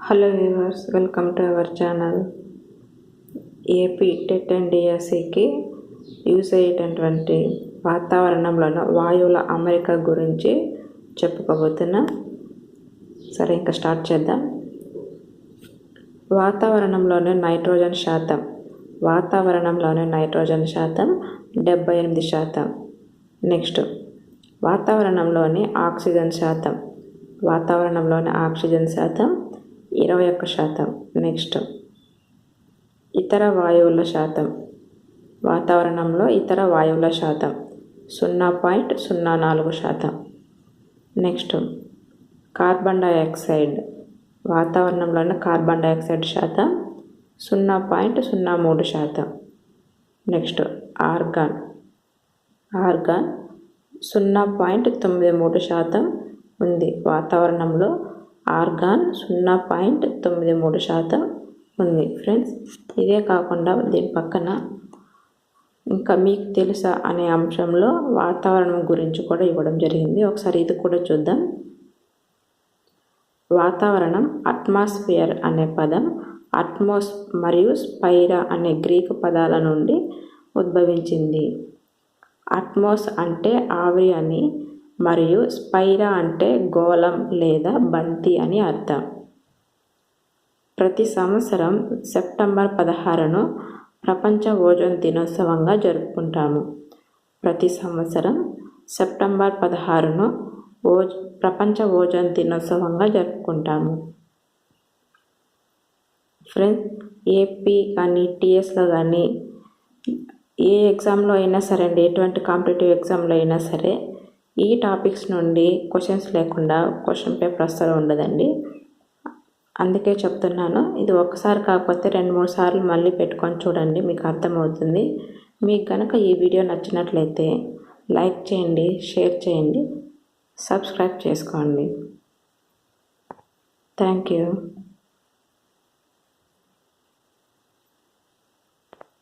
Hello viewers, welcome to our channel. AP TET and డిఎస్సికి use అయ్యేటటువంటి వాతావరణంలోని వాయువుల అమరిక గురించి చెప్పుకోబోతున్నాం. సరే, ఇంకా స్టార్ట్ చేద్దాం. వాతావరణంలోని నైట్రోజన్ శాతం 78%. నెక్స్ట్, వాతావరణంలోని ఆక్సిజన్ శాతం 21%. నెక్స్ట్, ఇతర వాయువుల శాతం వాతావరణంలో ఇతర వాయువుల శాతం 0.04%. నెక్స్ట్, కార్బన్ డైఆక్సైడ్ వాతావరణంలోని కార్బన్ డైఆక్సైడ్ శాతం 0.03%. నెక్స్ట్, ఆర్గాన్ 0.93% ఉంది. వాతావరణంలో ఆర్గాన్ 0.93% ఉంది. ఫ్రెండ్స్, ఇదే కాకుండా దీని పక్కన ఇంకా మీకు తెలుసా అనే అంశంలో వాతావరణం గురించి కూడా ఇవ్వడం జరిగింది. ఒకసారి ఇది కూడా చూద్దాం. వాతావరణం అట్మాస్ఫియర్ అనే పదం అట్మోస్ మరియు స్పైరా అనే గ్రీకు పదాల నుండి ఉద్భవించింది. అట్మోస్ అంటే ఆవిరి అని మరియు స్పైరా అంటే గోళం లేదా బంతి అని అర్థం. ప్రతి సంవత్సరం సెప్టెంబర్ 16ను ప్రపంచ ఓజోన్ దినోత్సవంగా జరుపుకుంటాము. ప్రపంచ ఓజోన్ దినోత్సవంగా జరుపుకుంటాము. ఫ్రెండ్స్, ఏపీ కానీ టీఎస్లో కానీ ఏ ఎగ్జామ్లో అయినా సరే అండి, ఎటువంటి కాంపిటేటివ్ ఎగ్జామ్లో అయినా సరే ఈ టాపిక్స్ నుండి క్వశ్చన్స్ లేకుండా క్వశ్చన్ పేపర్ అస్సలు ఉండదండి. అందుకే చెప్తున్నాను. ఇది ఒకసారి కాకపోతే 2-3 సార్లు మళ్ళీ పెట్టుకొని చూడండి, మీకు అర్థమవుతుంది. మీకు కనుక ఈ వీడియో నచ్చినట్లయితే లైక్ చేయండి, షేర్ చేయండి, సబ్స్క్రైబ్ చేసుకోండి. Thank you.